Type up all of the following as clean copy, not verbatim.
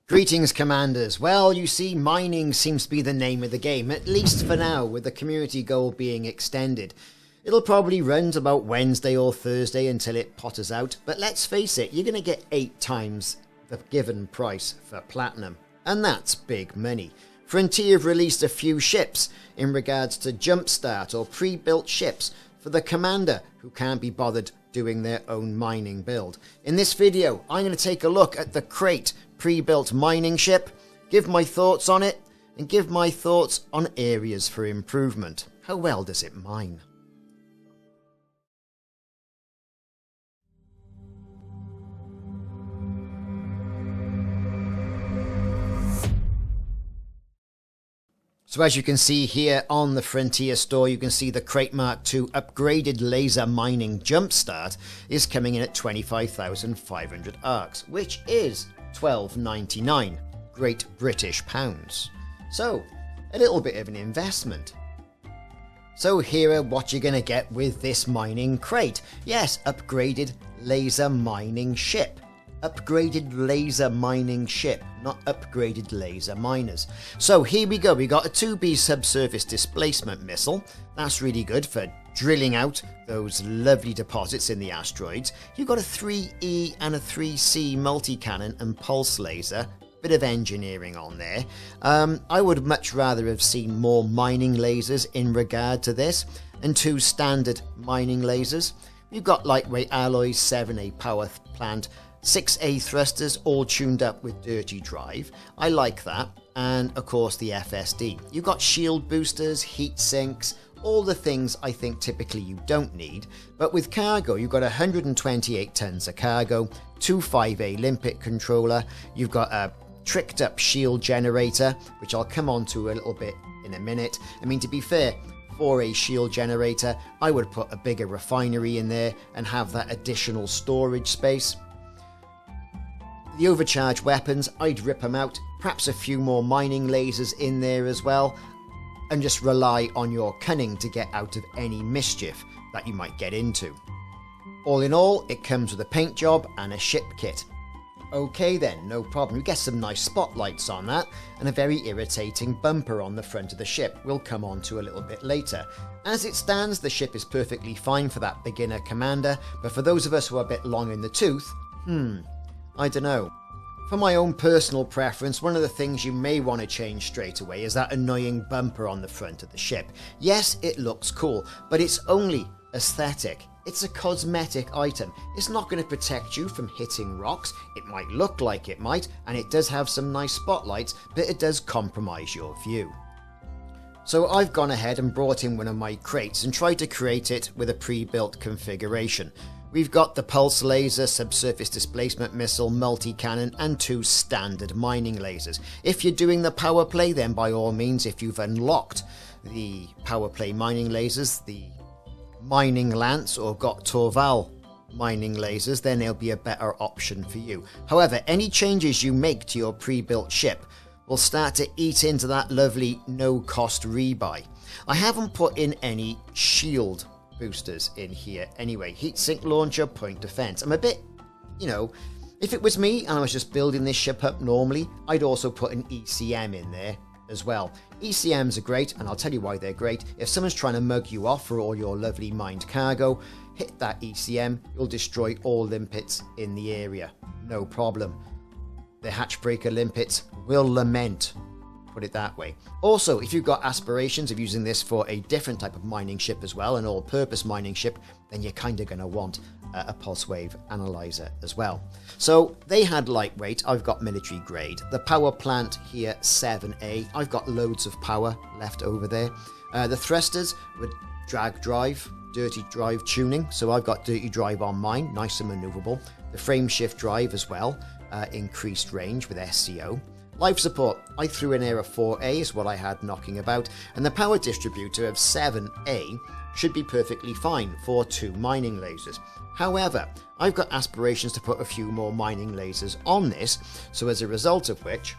Greetings, Commanders. Well, you see, mining seems to be the name of the game, at least for now, with the community goal being extended. It'll probably run to about Wednesday or Thursday until it potters out, but let's face it, you're going to get 8 times the given price for Platinum, and that's big money. Frontier have released a few ships in regards to jumpstart or pre-built ships for the Commander who can't be bothered doing their own mining build. In this video, I'm going to take a look at the Krait pre-built mining ship, give my thoughts on it, and give my thoughts on areas for improvement. How well does it mine? So as you can see here on the Frontier store, you can see the Krait Mk2 upgraded laser mining jumpstart is coming in at 25,500 arcs, which is $12.99 Great British pounds. So a little bit of an investment. So here are what you're going to get with this mining crate. Yes, upgraded laser mining ship. Upgraded laser mining ship, not upgraded laser miners. So here we go, we got a 2B subsurface displacement missile. That's really good for drilling out those lovely deposits in the asteroids. You've got a 3E and a 3C multi-cannon and pulse laser. Bit of engineering on there. I would much rather have seen more mining lasers in regard to this, and 2 standard mining lasers. You've got lightweight alloys, 7A power plant, 6A thrusters, all tuned up with dirty drive. I like that. And of course the FSD. You've got shield boosters, heat sinks, all the things I think typically you don't need. But with cargo, you've got 128 tons of cargo, 2 5A limpet controller, you've got a tricked up shield generator, which I'll come on to a little bit in a minute. I mean, to be fair, for a shield generator, I would put a bigger refinery in there and have that additional storage space. The overcharged weapons, I'd rip them out, perhaps a few more mining lasers in there as well, and just rely on your cunning to get out of any mischief that you might get into. All in all, it comes with a paint job and a ship kit. Okay then, no problem. We get some nice spotlights on that, and a very irritating bumper on the front of the ship we'll come on to a little bit later. As it stands, the ship is perfectly fine for that beginner commander, but for those of us who are a bit long in the tooth, I don't know. For my own personal preference, one of the things you may want to change straight away is that annoying bumper on the front of the ship. Yes, it looks cool, but it's only aesthetic. It's a cosmetic item. It's not going to protect you from hitting rocks. It might look like it might, and it does have some nice spotlights, but it does compromise your view. So I've gone ahead and brought in one of my crates and tried to create it with a pre-built configuration. We've got the pulse laser, subsurface displacement missile, multi-cannon, and 2 standard mining lasers. If you're doing the power play, then by all means, if you've unlocked the power play mining lasers, the mining lance, or got Torval mining lasers, then there'll be a better option for you. However, any changes you make to your pre-built ship will start to eat into that lovely no-cost rebuy. I haven't put in any shield boosters in here anyway. Heatsink launcher, point defense. I'm a bit, if it was me and I was just building this ship up normally, I'd also put an ECM in there as well. ECMs are great, and I'll tell you why they're great. If someone's trying to mug you off for all your lovely mined cargo, hit that ECM, you'll destroy all limpets in the area. No problem. The hatchbreaker limpets will lament, put it that way. Also, if you've got aspirations of using this for a different type of mining ship as well, an all-purpose mining ship, then you're kind of going to want a pulse wave analyzer as well. So they had lightweight, I've got military grade. The power plant here, 7A. I've got loads of power left over there. The thrusters with drag drive, dirty drive tuning, so I've got dirty drive on mine, nice and maneuverable. The frame shift drive as well, increased range with SCO. Life support, I threw in there a 4A is what I had knocking about, and the power distributor of 7A should be perfectly fine for 2 mining lasers. However, I've got aspirations to put a few more mining lasers on this, so as a result of which,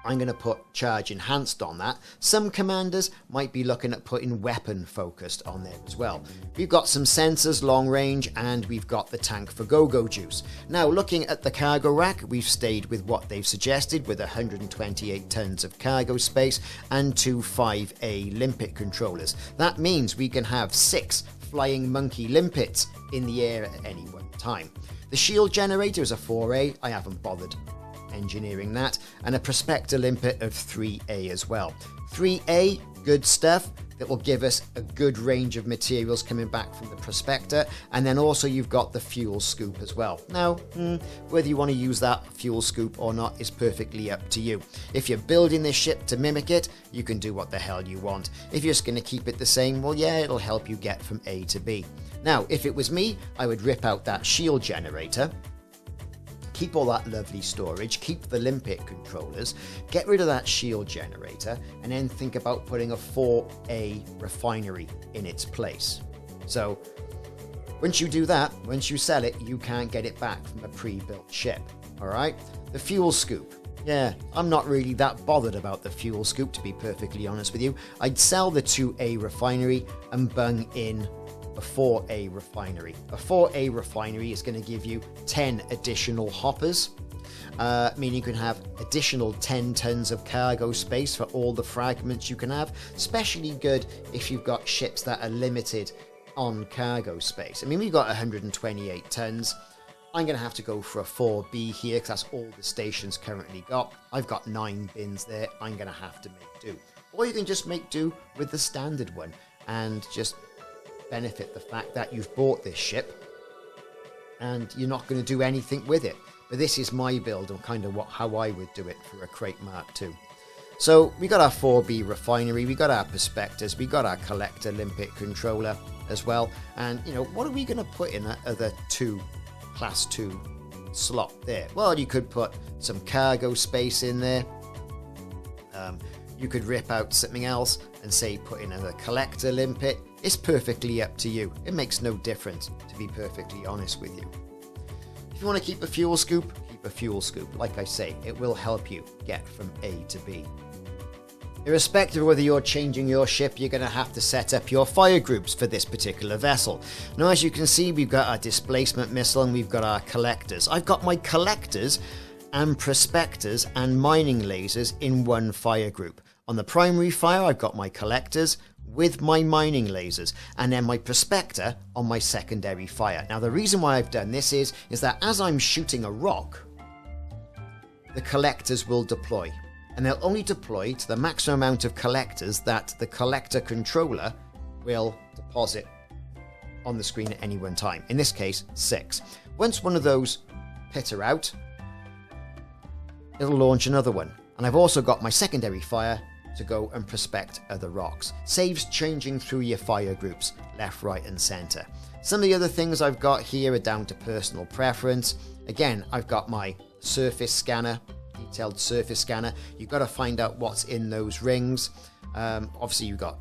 I'm going to put charge enhanced on that. Some commanders might be looking at putting weapon focused on there as well. We've got some sensors long range, and we've got the tank for go-go juice. Now looking at the cargo rack, we've stayed with what they've suggested with 128 tons of cargo space and 2 5A limpet controllers. That means we can have 6 flying monkey limpets in the air at any one time. The shield generator is a 4A, I haven't bothered engineering that, and a prospector limpet of 3A as well. 3A, good stuff, that will give us a good range of materials coming back from the prospector, and then also you've got the fuel scoop as well. Now, whether you want to use that fuel scoop or not is perfectly up to you. If you're building this ship to mimic it, you can do what the hell you want. If you're just going to keep it the same, well yeah, it'll help you get from A to B. Now, if it was me, I would rip out that shield generator, keep all that lovely storage, keep the limpet controllers, get rid of that shield generator, and then think about putting a 4A refinery in its place. So once you do that, once you sell it, you can't get it back from a pre-built ship. Alright? The fuel scoop. Yeah, I'm not really that bothered about the fuel scoop, to be perfectly honest with you. I'd sell the 2A refinery and bung in a 4A refinery. A 4A refinery is going to give you 10 additional hoppers, meaning you can have additional 10 tons of cargo space for all the fragments you can have. Especially good if you've got ships that are limited on cargo space. I mean, we've got 128 tons. I'm going to have to go for a 4B here because that's all the station's currently got. I've got 9 bins there. I'm going to have to make do. Or you can just make do with the standard one and just benefit the fact that you've bought this ship and you're not going to do anything with it. But this is my build and kind of how I would do it for a Krait Mk II. So we got our 4B refinery, we got our prospectors, we got our collector limpet controller as well. And you know, what are we going to put in that other class 2 slot there? Well, you could put some cargo space in there. You could rip out something else and say put in a collector limpet. It's perfectly up to you. It makes no difference, to be perfectly honest with you. If you want to keep a fuel scoop, keep a fuel scoop. Like I say, it will help you get from A to B. Irrespective of whether you're changing your ship, you're going to have to set up your fire groups for this particular vessel. Now, as you can see, we've got our displacement missile and we've got our collectors. I've got my collectors and prospectors and mining lasers in one fire group. On the primary fire, I've got my collectors with my mining lasers, and then my prospector on my secondary fire. Now, the reason why I've done this is that as I'm shooting a rock, the collectors will deploy. And they'll only deploy to the maximum amount of collectors that the collector controller will deposit on the screen at any one time. In this case, 6. Once one of those peter out, it'll launch another one. And I've also got my secondary fire to go and prospect other rocks. Saves changing through your fire groups, left, right and centre. Some of the other things I've got here are down to personal preference. Again, I've got my surface scanner, detailed surface scanner. You've got to find out what's in those rings. Obviously you've got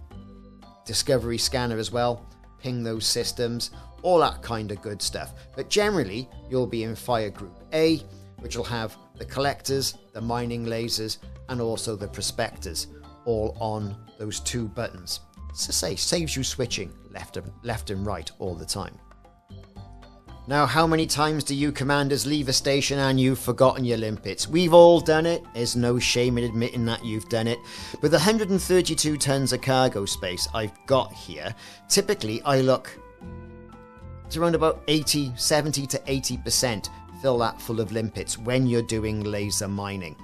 discovery scanner as well, ping those systems, all that kind of good stuff. But generally you'll be in fire group A, which will have the collectors, the mining lasers and also the prospectors all on those 2 buttons. So say, saves you switching left and right all the time. Now, how many times do you commanders leave a station and you've forgotten your limpets? We've all done it. There's no shame in admitting that you've done it. With 132 tons of cargo space I've got here, typically I look to around about 70 to 80% fill that full of limpets when you're doing laser mining.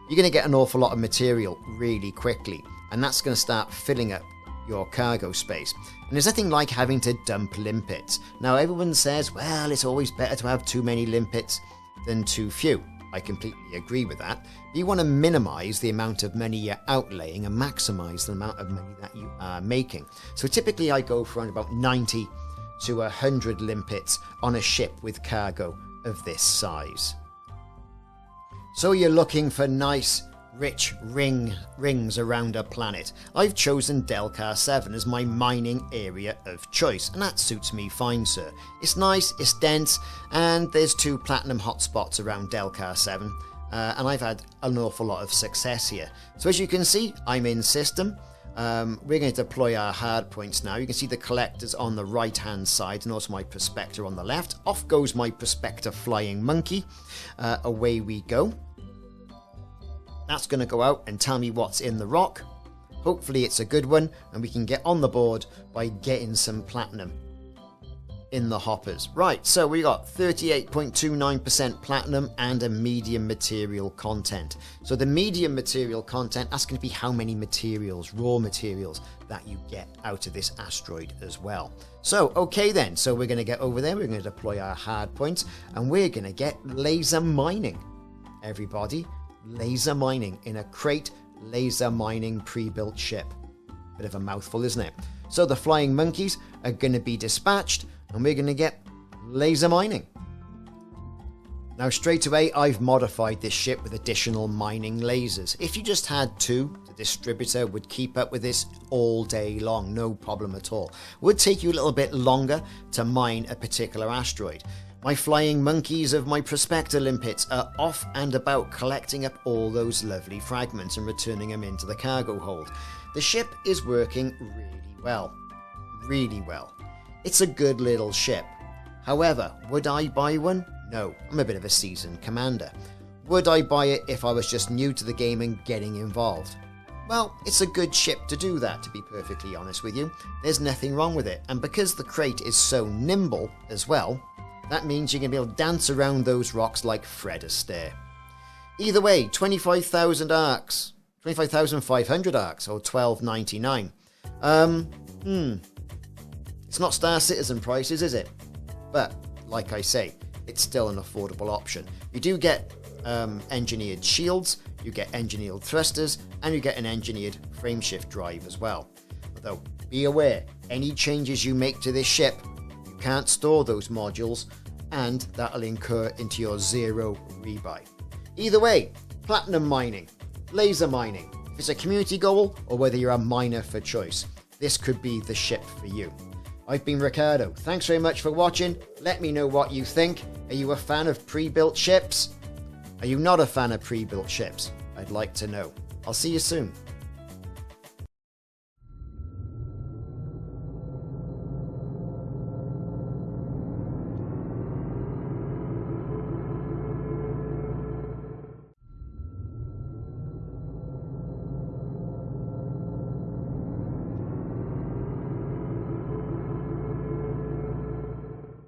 You're going to get an awful lot of material really quickly, and that's going to start filling up your cargo space. And there's nothing like having to dump limpets. Now, everyone says, well, it's always better to have too many limpets than too few. I completely agree with that. But you want to minimize the amount of money you're outlaying and maximize the amount of money that you are making. So typically I go for around about 90 to 100 limpets on a ship with cargo of this size. So you're looking for nice rich rings around a planet. I've chosen Delcar 7 as my mining area of choice, and that suits me fine, sir. It's nice, it's dense, and there's 2 platinum hotspots around Delcar 7. and I've had an awful lot of success here. So as you can see, I'm in system. We're going to deploy our hard points now. You can see the collectors on the right hand side and also my prospector on the left. Off goes my prospector flying monkey. Away we go. That's going to go out and tell me what's in the rock. Hopefully it's a good one and we can get on the board by getting some platinum in the hoppers. Right, so we got 38.29% platinum and a medium material content. So the medium material content, that's going to be how many materials, raw materials, that you get out of this asteroid as well. So, okay then, so we're going to get over there, we're going to deploy our hard points, and we're going to get laser mining. Everybody, laser mining in a Krait laser mining pre-built ship. Bit of a mouthful, isn't it? So the flying monkeys are going to be dispatched, and we're going to get laser mining. Now straight away I've modified this ship with additional mining lasers. If you just had two, the distributor would keep up with this all day long, no problem at all. Would take you a little bit longer to mine a particular asteroid. My flying monkeys of my prospector limpets are off and about collecting up all those lovely fragments and returning them into the cargo hold. The ship is working really well. Really well. It's a good little ship. However, would I buy one? No, I'm a bit of a seasoned commander. Would I buy it if I was just new to the game and getting involved? Well, it's a good ship to do that, to be perfectly honest with you. There's nothing wrong with it. And because the Krait is so nimble as well, that means you're going to be able to dance around those rocks like Fred Astaire. Either way, 25,000 arcs. 25,500 arcs, or $12.99. It's not Star Citizen prices, is it? But, like I say, it's still an affordable option. You do get engineered shields, you get engineered thrusters, and you get an engineered frameshift drive as well. Although, be aware, any changes you make to this ship, you can't store those modules, and that'll incur into your zero rebuy. Either way, platinum mining, laser mining, if it's a community goal or whether you're a miner for choice, this could be the ship for you. I've been Ricardo. Thanks very much for watching. Let me know what you think. Are you a fan of pre-built ships? Are you not a fan of pre-built ships? I'd like to know. I'll see you soon.